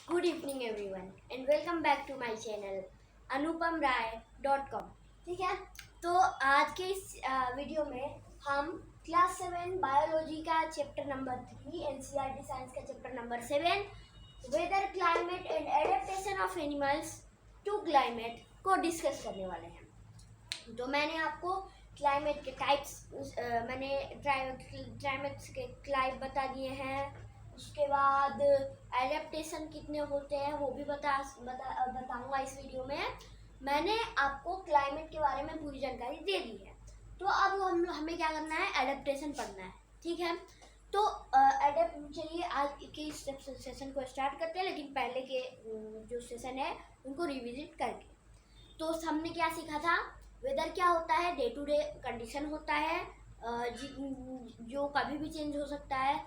Good evening everyone and welcome back to my channel anupamrai.com। ठीक है, तो आज के इस वीडियो में हम क्लास 7 बायोलॉजी का चैप्टर नंबर 3 एनसीईआरटी साइंस का chapter number 7 weather climate and adaptation of animals to climate को डिस्कस करने वाले हैं। तो मैंने आपको क्लाइमेट के टाइप्स मैंने क्लाइमेट्स के टाइप बता दिए हैं। उसके बाद एडेप्टेशन कितने होते हैं वो भी बताऊंगा इस वीडियो में। मैंने आपको क्लाइमेट के बारे में पूरी जानकारी दे दी है। तो अब हमें क्या करना है, एडेप्टेशन पढ़ना है। ठीक है, तो चलिए आज के इस सेशन को स्टार्ट करते हैं, लेकिन पहले के जो सेशन है उनको रिविजिट करके। तो हमने क्या सीखा था, वेदर क्या होता है, डे टू डे कंडीशन होता है जो कभी भी चेंज हो सकता है।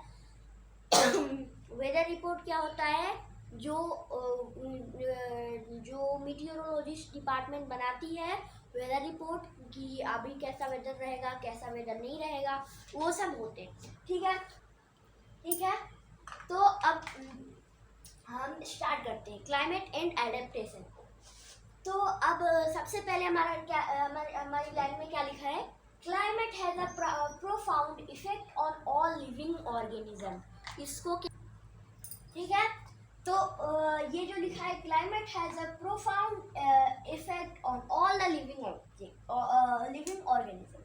वेदर रिपोर्ट क्या होता है, जो मीटियोरोलॉजिस्ट डिपार्टमेंट बनाती है वेदर रिपोर्ट कि अभी कैसा वेदर रहेगा, कैसा वेदर नहीं रहेगा, वो सब होते हैं। ठीक है, ठीक है। तो अब हम स्टार्ट करते हैं क्लाइमेट एंड एडेप्टेशन को। तो अब सबसे पहले हमारी लाइन में क्या लिखा है, climate has a profound effect on all living organism. इसको, ठीक है, तो ये जो लिखा है climate has a profound effect on all the living organism.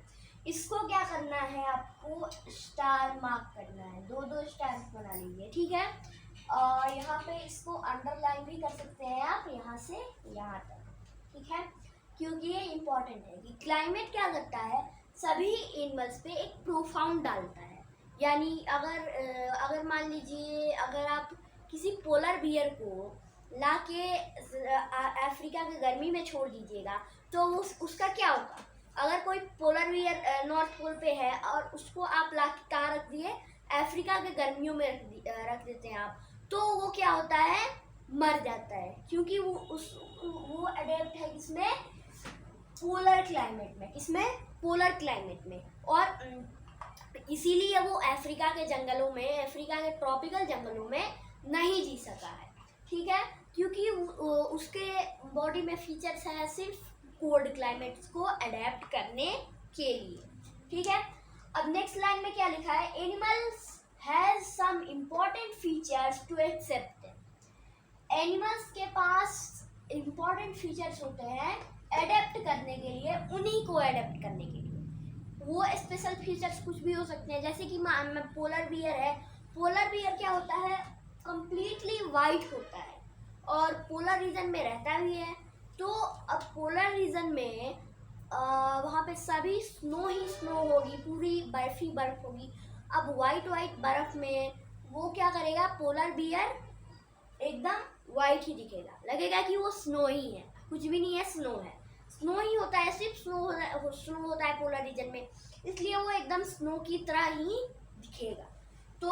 इसको क्या करना है, आपको स्टार मार्क करना है, दो दो स्टार बना लीजिए। ठीक है, यहाँ पे इसको अंडरलाइन भी कर सकते हैं आप, यहाँ से यहाँ तक। ठीक है, क्योंकि ये इम्पोर्टेंट है कि क्लाइमेट क्या करता है, सभी एनिमल्स पे एक प्रोफाउंड डालता है। यानी अगर मान लीजिए अगर आप किसी पोलर बियर को ला के अफ्रीका की गर्मी में छोड़ दीजिएगा तो उसका क्या होगा। अगर कोई पोलर बियर नॉर्थ पोल पे है और उसको आप ला के कहाँ रख दिए, अफ्रीका के गर्मियों में रख देते हैं आप, तो वो क्या होता है, मर जाता है। क्योंकि वो अडेप्ट है किसमें, पोलर क्लाइमेट में। किसमें, पोलर क्लाइमेट में। और इसीलिए वो अफ्रीका के जंगलों में, अफ्रीका के ट्रॉपिकल जंगलों में नहीं जी सका है। ठीक है, क्योंकि उसके बॉडी में फीचर्स हैं सिर्फ कोल्ड क्लाइमेट्स को अडेप्ट करने के लिए। ठीक है, अब नेक्स्ट लाइन में क्या लिखा है, animals has some important features to except. Animals के पास इम्पोर्टेंट फीचर्स होते हैं अडेप्ट करने के लिए, उन्हीं को अडेप्ट करने के लिए। वो स्पेशल फीचर्स कुछ भी हो सकते हैं, जैसे कि पोलर बियर है। पोलर बियर क्या होता है, कंप्लीटली वाइट होता है और पोलर रीजन में रहता भी है। तो अब पोलर रीजन में वहाँ पे सभी स्नो ही स्नो होगी, पूरी बर्फ ही बर्फ होगी। अब वाइट बर्फ में वो क्या करेगा, पोलर बियर एकदम वाइट ही दिखेगा, लगेगा कि वो स्नो ही है, कुछ भी नहीं है, स्नो है। स्नो ही होता है, सिर्फ स्नो होता है पोलर रीजन में, इसलिए वो एकदम स्नो की तरह ही दिखेगा। तो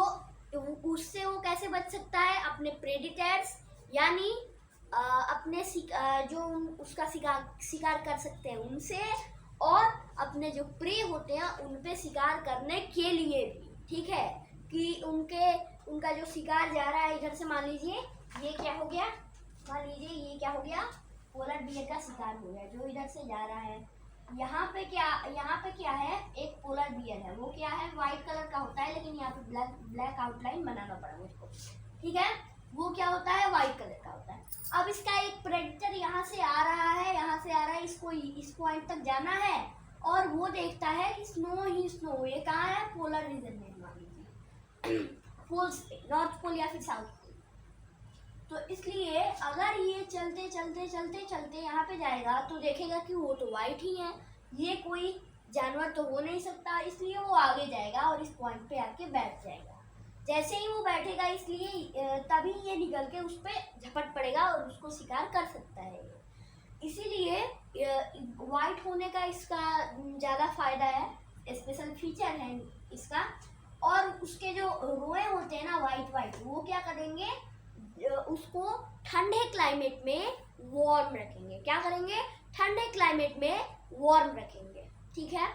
उससे वो कैसे बच सकता है, अपने प्रेडिटर्स यानी अपने जो उसका शिकार कर सकते हैं उनसे, और अपने जो प्रे होते हैं उन पे शिकार करने के लिए भी। ठीक है, कि उनका जो शिकार जा रहा है इधर से, मान लीजिए ये क्या हो गया, मान लीजिए ये क्या हो गया, पोलर बियर का शिकार हो गया जो इधर से जा रहा है। यहाँ पे क्या है, एक पोलर बियर है, वो क्या है, व्हाइट कलर का होता है, लेकिन यहाँ पे ब्लैक आउटलाइन बनाना पड़ा मुझको। ठीक है, वो क्या होता है, व्हाइट कलर का होता है। अब इसका एक प्रेडेटर यहाँ से आ रहा है, इसको इस पॉइंट तक जाना है, और वो देखता है कि स्नो ही स्नो। ये कहाँ है, पोलर रीजन में, मान लीजिए पोल्स पे, नॉर्थ पोल या फिर साउथ पोल। तो इसलिए अगर ये चलते चलते चलते चलते यहाँ पे जाएगा तो देखेगा कि वो तो वाइट ही है, ये कोई जानवर तो हो नहीं सकता, इसलिए वो आगे जाएगा और इस पॉइंट पे आके बैठ जाएगा। जैसे ही वो बैठेगा, इसलिए तभी ये निकल के उस पर झपट पड़ेगा और उसको शिकार कर सकता है। इसीलिए वाइट होने का इसका ज़्यादा फायदा है, स्पेशल फीचर है इसका। और उसके जो रोए होते हैं ना वाइट, वो क्या करेंगे, उसको ठंडे क्लाइमेट में वार्म रखेंगे। क्या करेंगे, ठंडे क्लाइमेट में वार्म रखेंगे। ठीक है,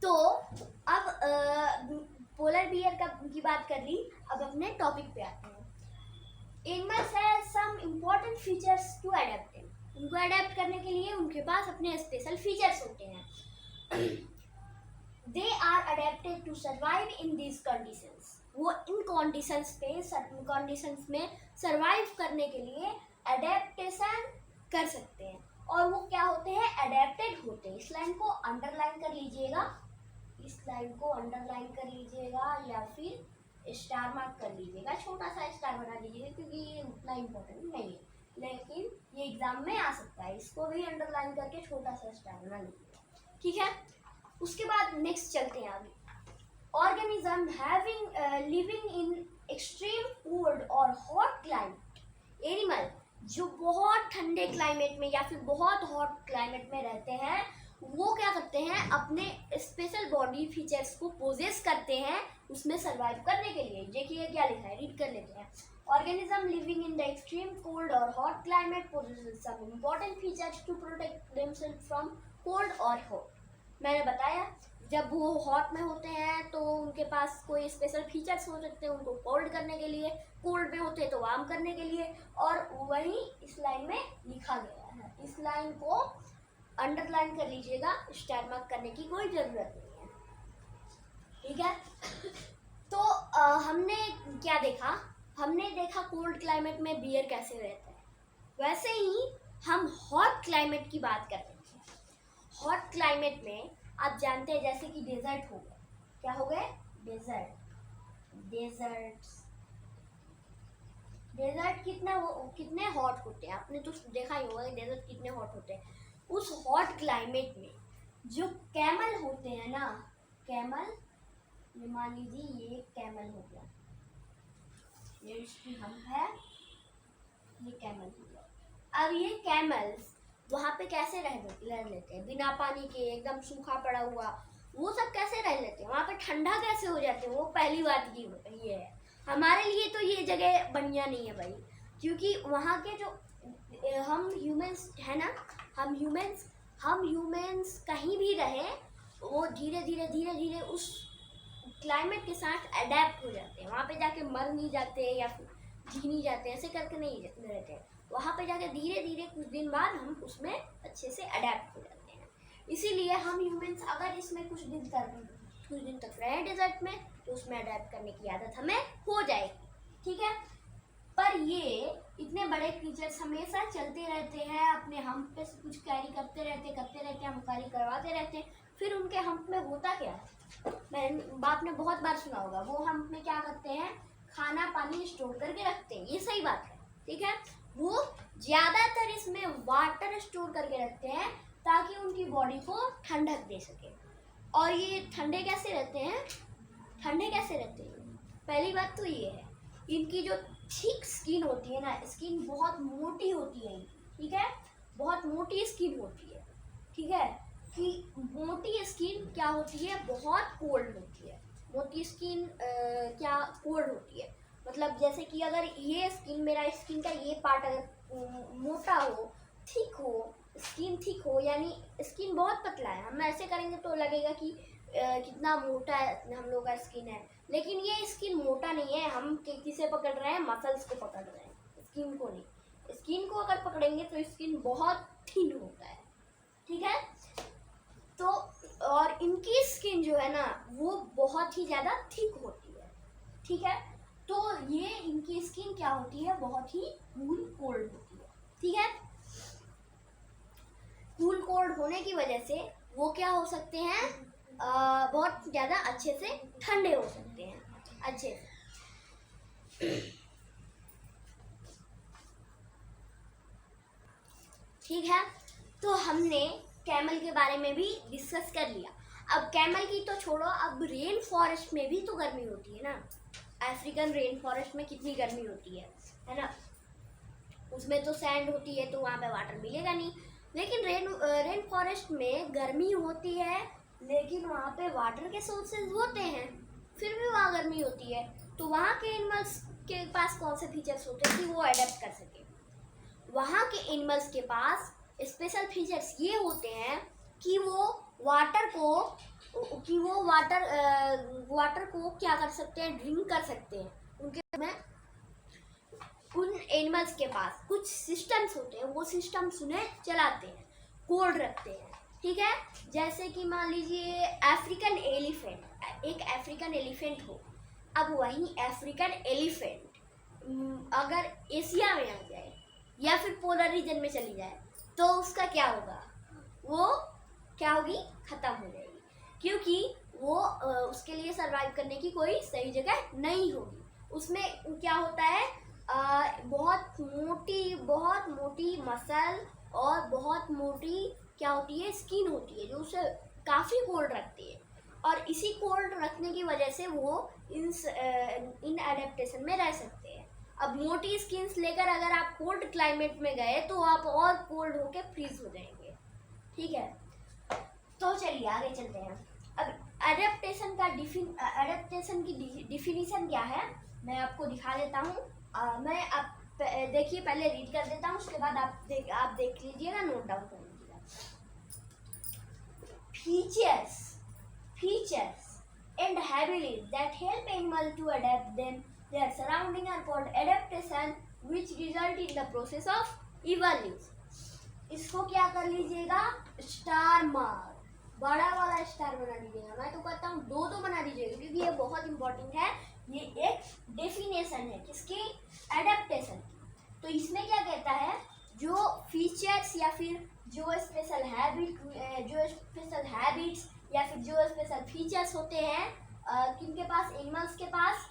तो अब पोलर बियर की बात कर ली, अब अपने टॉपिक पे आते हैं। Animals have some important features to adapt in. उनको अडेप्ट करने के लिए उनके पास अपने स्पेशल फीचर्स होते हैं। They are adapted to survive in these conditions. वो इन कंडीशंस में सर्वाइव करने के लिए अडेप्टेशन कर सकते हैं, और वो क्या होते हैं, अडेप्टेड होते हैं। इस लाइन को अंडरलाइन कर लीजिएगा, इस लाइन को अंडरलाइन कर लीजिएगा या फिर स्टार मार्क कर लीजिएगा, छोटा सा स्टार बना लीजिएगा क्योंकि ये उतना इम्पोर्टेंट नहीं है, लेकिन ये एग्जाम में आ सकता है। इसको भी अंडरलाइन करके छोटा सा स्टार बना लीजिएगा, ठीक है। उसके बाद नेक्स्ट चलते हैं आगे। Organism having living in extreme cold और हॉट क्लाइमेट। एनिमल जो बहुत ठंडे क्लाइमेट में या फिर बहुत हॉट क्लाइमेट में रहते हैं, वो क्या करते हैं, अपने स्पेशल बॉडी फीचर्स को पोजेस करते हैं उसमें सर्वाइव करने के लिए। देखिए क्या लिखा है, रीड कर लेते हैं। Organism living in the extreme cold और hot climate possesses some important features to protect themselves from cold और हॉट। मैंने बताया जब वो हॉट में होते हैं तो उनके पास कोई स्पेशल फीचर्स हो सकते हैं उनको कोल्ड करने के लिए, कोल्ड में होते हैं तो वार्म करने के लिए, और वही इस लाइन में लिखा गया है। इस लाइन को अंडरलाइन कर लीजिएगा, स्टार मार्क करने की कोई ज़रूरत नहीं है, ठीक है। तो हमने क्या देखा, हमने देखा कोल्ड क्लाइमेट में बियर कैसे रहता है, वैसे ही हम हॉट क्लाइमेट की बात करते हैं। हॉट क्लाइमेट में आप जानते हैं जैसे कि डेजर्ट हो गए, क्या हो गए, डेजर्ट कितने हॉट होते हैं, आपने तो देखा ही होगा डेजर्ट कितने हॉट होते हैं। उस हॉट क्लाइमेट में जो कैमल होते हैं ना, कैमल, ये मान लीजिए ये कैमल हो गया, ये इसकी हम है, ये कैमल हो गया। अब ये कैमल्स वहाँ पे कैसे रह लेते हैं, बिना पानी के, एकदम सूखा पड़ा हुआ, वो सब कैसे रह लेते हैं, वहाँ पे ठंडा कैसे हो जाते हैं, वो पहली बात ये है। हमारे लिए तो ये जगह बढ़िया नहीं है भाई, क्योंकि वहाँ के जो हम ह्यूमंस है ना, हम ह्यूमंस कहीं भी रहे, वो धीरे धीरे उस क्लाइमेट के साथ अडेप्ट हो जाते हैं। वहाँ पे जाके मर नहीं जाते या फिर जी नहीं जाते, ऐसे करके नहीं रहते। वहाँ पे जाके धीरे धीरे कुछ दिन बाद हम उसमें अच्छे से अडेप्ट हो जाते हैं। इसीलिए हम ह्यूमंस अगर इसमें कुछ दिन तक रहे डेजर्ट में, तो उसमें अडेप्ट करने की आदत हमें हो जाएगी, ठीक है। पर ये इतने बड़े क्रीचर्स हमेशा चलते रहते हैं, अपने हम्प पे कुछ कैरी करते रहते, हम कैरी करवाते रहते हैं, फिर उनके हम्प में होता क्या है, आपने बहुत बार सुना होगा, वो हम्प में क्या करते हैं, खाना पानी स्टोर करके रखते हैं, ये सही बात है, ठीक है। वो ज़्यादातर इसमें वाटर स्टोर करके रखते हैं ताकि उनकी बॉडी को ठंडक दे सके। और ये ठंडे कैसे रहते हैं, पहली बात तो ये है, इनकी जो थिक स्किन होती है ना, स्किन बहुत मोटी होती है, ठीक है, बहुत मोटी स्किन होती है, ठीक है, कि मोटी स्किन क्या होती है, बहुत कोल्ड होती है। मोटी स्किन क्या कोल्ड होती है, मतलब जैसे कि अगर ये स्किन, मेरा स्किन का ये पार्ट अगर मोटा हो, थिक हो, यानी स्किन बहुत पतला है, हम ऐसे करेंगे तो लगेगा कि कितना मोटा है हम लोग का स्किन है, लेकिन ये स्किन मोटा नहीं है, हम किसे पकड़ रहे हैं, मसल्स को पकड़ रहे हैं, स्किन को नहीं। स्किन को अगर पकड़ेंगे तो स्किन बहुत थिन होता है, ठीक है। तो और इनकी स्किन जो है ना, वो बहुत ही ज़्यादा थिक होती है, ठीक है। तो ये इनकी स्किन क्या होती है, बहुत ही कूल कोल्ड होती है, ठीक है। कूल कोल्ड होने की वजह से वो क्या हो सकते हैं, बहुत ज़्यादा अच्छे से ठंडे हो सकते हैं, अच्छे से, ठीक है। तो हमने कैमल के बारे में भी डिस्कस कर लिया। अब कैमल की तो छोड़ो, अब रेन फॉरेस्ट में भी तो गर्मी होती है ना, अफ्रीकन रेन फॉरेस्ट में कितनी गर्मी होती है ना, उसमें तो सैंड होती है तो वहाँ पे वाटर मिलेगा नहीं, लेकिन रेन फॉरेस्ट में गर्मी होती है, लेकिन वहाँ पे वाटर के सोर्सेज होते हैं, फिर भी वहाँ गर्मी होती है। तो वहाँ के एनिमल्स के पास कौन से फीचर्स होते हैं कि वो अडेप्ट कर सके, वहाँ के एनिमल्स के पास स्पेशल फीचर्स ये होते हैं कि वो वाटर को कि वो वाटर को क्या कर सकते हैं, ड्रिंक कर सकते हैं। उनके में उन एनिमल्स के पास कुछ सिस्टम्स होते हैं, वो सिस्टम्स उन्हें चलाते हैं, कोल्ड रखते हैं। ठीक है, जैसे कि मान लीजिए अफ्रीकन एलिफेंट, एक अफ्रीकन एलिफेंट हो। अब वही अफ्रीकन एलिफेंट अगर एशिया में आ जाए या फिर पोलर रीजन में चली जाए तो उसका क्या होगा, वो क्या होगी, ख़त्म हो जाएगी, क्योंकि वो उसके लिए सरवाइव करने की कोई सही जगह नहीं होगी। उसमें क्या होता है, बहुत मोटी मसल और बहुत मोटी क्या होती है, स्किन होती है, जो उसे काफ़ी कोल्ड रखती है। और इसी कोल्ड रखने की वजह से वो इन एडेप्टेशन में रह सकते हैं। अब मोटी स्किन्स लेकर अगर आप कोल्ड क्लाइमेट में गए तो आप और कोल्ड होके फ्रीज हो जाएंगे। ठीक है, तो चलिए आगे चलते हैं। अब एडेप्टेशन की डिफिनीशन क्या है, मैं आपको दिखा देता हूँ। मैं आप देखिए, पहले रीड कर देता हूँ, उसके बाद आप देख लीजिएगा, नोट डाउन कर लीजिएगा। Features and abilities that help animal to adapt them their surrounding are called adaptation, which result in the process of evolution. इसको क्या कर लीजिएगा, स्टार मार्क, बड़ा वाला स्टार बना दीजिएगा। मैं तो कहता हूँ दो बना दीजिएगा, क्योंकि ये बहुत इंपॉर्टेंट है। ये एक डेफिनेशन है किसकी, एडेप्टेशन की। तो इसमें क्या कहता है, जो फीचर्स या फिर जो स्पेशल हैबिट्स या फिर जो स्पेशल फीचर्स होते हैं किनके पास, एनिमल्स के पास,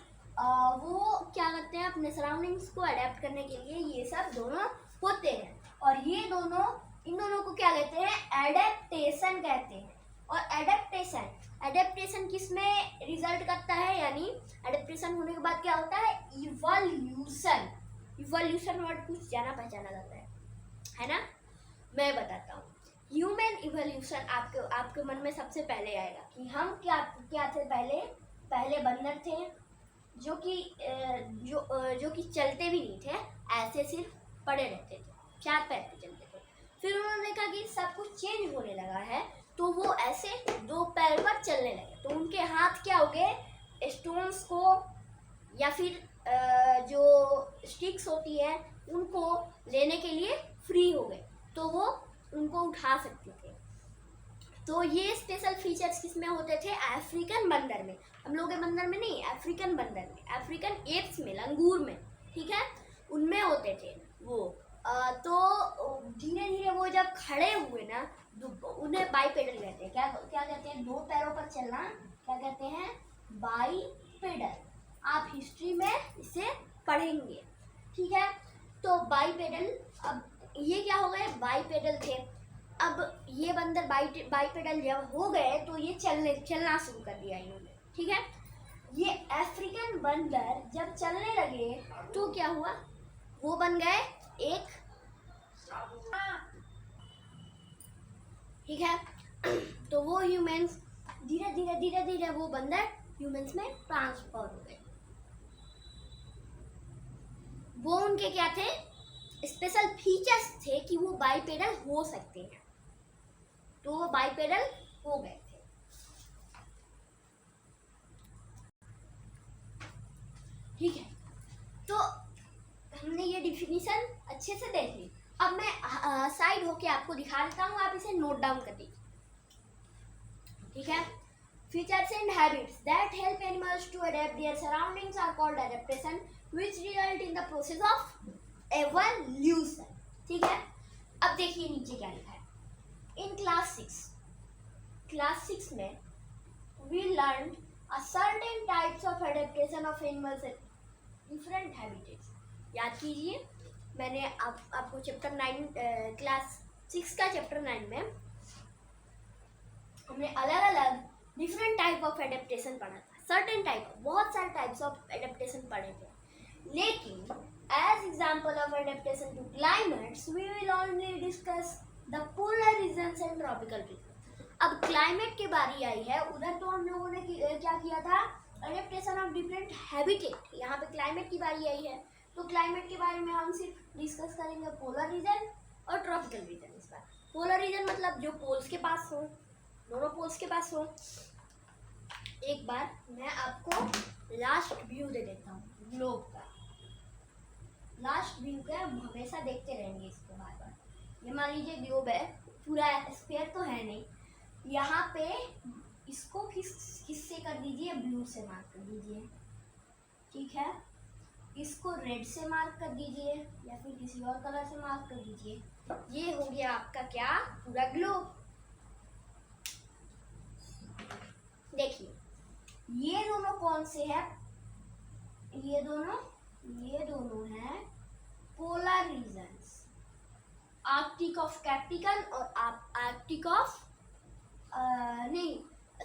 वो क्या करते हैं, अपने सराउंडिंग्स को अडेप्ट करने के लिए ये सब दोनों होते हैं। और ये इन दोनों को क्या कहते हैं, एडेप्टेशन कहते हैं। और एडेप्टेशन किस में रिजल्ट करता है, यानी एडेप्टेशन होने के बाद क्या होता है, इवोल्यूशन वर्ड कुछ जाना पहचाना जाता है ना। मैं बताता हूँ, ह्यूमन इवोल्यूशन आपके मन में सबसे पहले आएगा कि हम क्या थे, पहले बंदर थे जो कि चलते भी नहीं थे, ऐसे सिर्फ पड़े रहते थे, 4 पैर पे चलते थे। फिर उन्होंने देखा कि सब कुछ चेंज होने लगा है, तो वो ऐसे 2 पैर पर चलने लगे। तो उनके हाथ क्या हो गए, स्टोन्स को या फिर जो स्टिक्स होती है उनको लेने के लिए फ्री हो गए, तो वो उनको उठा सकते थे। तो ये स्पेशल फीचर्स किसमें होते थे, अफ्रीकन बंदर में। हम लोग के बंदर में नहीं, अफ्रीकन बंदर में, अफ्रीकन एप्स में, लंगूर में, ठीक है, उनमें होते थे वो। तो धीरे धीरे वो जब खड़े हुए ना, उन्हें बाईपेडल कहते हैं। क्या कहते हैं, 2 पैरों पर चलना क्या कहते हैं, बाईपेडल। आप हिस्ट्री में इसे पढ़ेंगे, ठीक है। तो बाईपेडल, अब ये क्या हो गए, बाईपेडल थे। अब ये बंदर बाईपेडल जब हो गए तो ये चलना शुरू कर दिया इन्होंने, ठीक है। ये अफ्रीकन बंदर जब चलने लगे तो क्या हुआ, वो बन गए एक, ठीक है। तो वो ह्यूमंस धीरे धीरे वो बंदर ह्यूमंस में ट्रांसफर हो गए। वो उनके क्या थे, स्पेशल फीचर्स थे कि वो बाईपेडल हो सकते हैं, तो वो बाईपेडल हो गए थे। ठीक है, तो हमने ये डिफिनीशन अच्छे से देख ली। अब मैं साइड होके आपको दिखा देता हूँ, आप इसे नोट डाउन कर दीजिए, ठीक है। Features and habits that help animals to adapt their surroundings are called adaptation, which result in the process of evolution, ठीक है। अब देखिए नीचे क्या लिखा है, इन क्लास 6 में we learned a certain types of adaptation of animals at different habitats। याद कीजिए, मैंने आपको चैप्टर 9 क्लास 6 का चैप्टर 9 में हमने अलग अलग डिफरेंट टाइप ऑफ एडेप्टेशन पढ़ा था। सर्टेन टाइप, बहुत सारे टाइप्स ऑफ एडेप्टेशन पढ़े थे, लेकिन as example of adaptation to climates we will only discuss the polar regions and tropical regions। अब क्लाइमेट की बारी आई है, उधर तो हम लोगों ने क्या किया था, एडेप्टेशन ऑफ डिफरेंट हैबिटेट। यहाँ पे क्लाइमेट की बारी आई है, तो क्लाइमेट के बारे में हम सिर्फ डिस्कस करेंगे पोलर रीजन और ट्रॉपिकल रीजन। इस बार पोलर रीजन मतलब जो पोल्स के पास हो, दोनों पोल्स के पास हो, एक बार मैं आपको लास्ट व्यू दे देता हूँ ग्लोब का। लास्ट व्यू का हम हमेशा देखते रहेंगे इसको बार बार। ये मान लीजिए ग्लोब है, पूरा स्फीयर तो है नहीं, यहाँ पे इसको किससे कर दीजिए, ब्लू से मार्क कर दीजिए, ठीक है। इसको रेड से मार्क कर दीजिए या फिर किसी और कलर से मार्क कर दीजिए। ये हो गया आपका क्या, पूरा ग्लोब। देखिए ये दोनों कौन से हैं, ये दोनों हैं polar regions, Arctic of Capricorn और आर्कटिक ऑफ नहीं,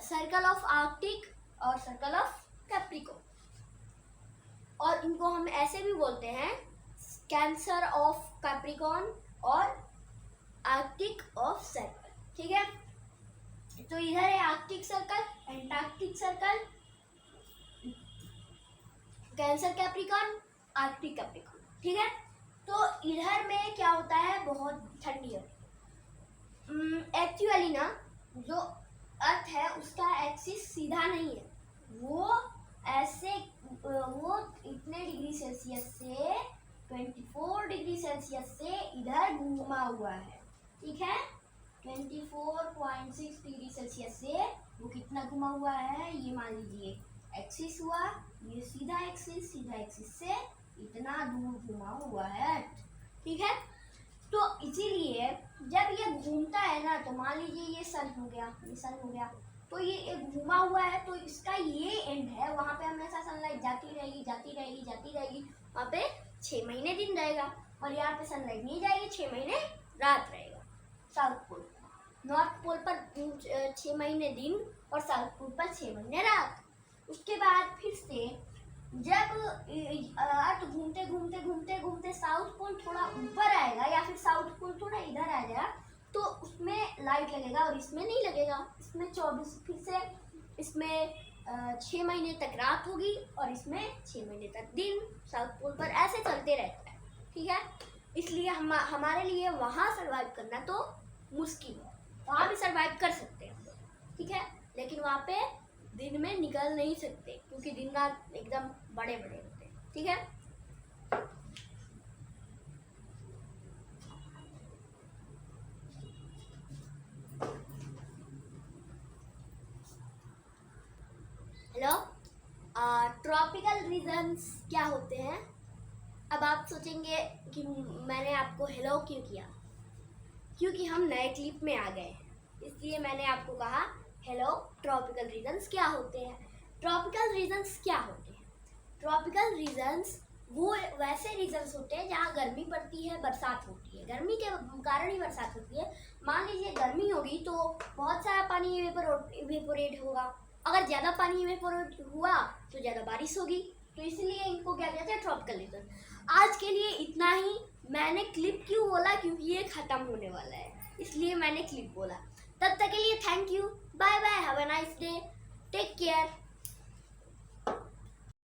सर्कल ऑफ आर्कटिक और सर्कल ऑफ कैप्रिकॉर्न। और इनको हम ऐसे भी बोलते हैं कैंसर ऑफ कैप्रिकॉर्न और आर्कटिक ऑफ सर्कल, ठीक है। तो इधर है Arctic circle, Antarctic circle, Cancer Capricorn, Arctic Capricorn, ठीक है। तो इधर में क्या होता है, बहुत ठंडी है। एक्चुअली ना जो अर्थ है उसका एक्सिस सीधा नहीं है, वो ऐसे वो इतने डिग्री सेल्सियस से 24 डिग्री सेल्सियस से इधर घूमा हुआ है, ठीक है। 24.6 डिग्री सेल्सियस से वो कितना घुमा हुआ है, ये मान लीजिए एक्सिस हुआ, ये सीधा एक्सिस से इतना दूर घुमा हुआ है, ठीक है। तो इसीलिए जब ये घूमता है ना, तो मान लीजिए ये सन हो गया, तो ये एक घुमा हुआ है, तो इसका ये एंड है, वहाँ पे हमेशा सनलाइट जाती रहेगी, वहाँ पे 6 महीने दिन रहेगा, और यहाँ पे सनलाइट नहीं जाएगी, 6 महीने रात रहेगा। साउथ पोल, नॉर्थ पोल पर 6 महीने दिन और साउथ पोल पर 6 महीने रात। उसके बाद फिर से जब अर्थ घूमते साउथ पोल थोड़ा ऊपर आएगा या फिर साउथ पोल थोड़ा इधर आ जाएगा, तो उसमें लाइट लगेगा और इसमें नहीं लगेगा। इसमें 24 फिर से इसमें 6 महीने तक रात होगी और इसमें 6 महीने तक दिन। साउथ पोल पर ऐसे चलते रहता है, ठीक है। इसलिए हमारे लिए वहाँ सर्वाइव करना तो मुश्किल है, वहाँ भी सर्वाइव कर सकते हैं, ठीक है, लेकिन वहाँ पे दिन में निकल नहीं सकते क्योंकि दिन रात एकदम बड़े होते हैं, ठीक है। हेलो, ट्रॉपिकल रीजन्स क्या होते हैं। अब आप सोचेंगे कि मैंने आपको हेलो क्यों किया, क्योंकि हम नए क्लिप में आ गए, इसलिए मैंने आपको कहा हेलो ट्रॉपिकल रीजन्स क्या होते हैं। ट्रॉपिकल रीजन्स क्या होते हैं, ट्रॉपिकल रीजन्स वो वैसे रीजन्स होते हैं जहाँ गर्मी पड़ती है, बरसात होती है, गर्मी के कारण ही बरसात होती है। मान लीजिए गर्मी होगी तो बहुत सारा पानी इवेपोरेट होगा, अगर ज़्यादा पानी इवेपोरेट हुआ तो ज़्यादा बारिश होगी, तो इसलिए इनको क्या कहते हैं, ट्रॉपिकल रीजन। आज के लिए इतना ही। मैंने क्लिप क्यों बोला, क्योंकि ये ख़त्म होने वाला है, इसलिए मैंने क्लिप बोला। तब तक के लिए thank you, bye bye, have a nice day, take care.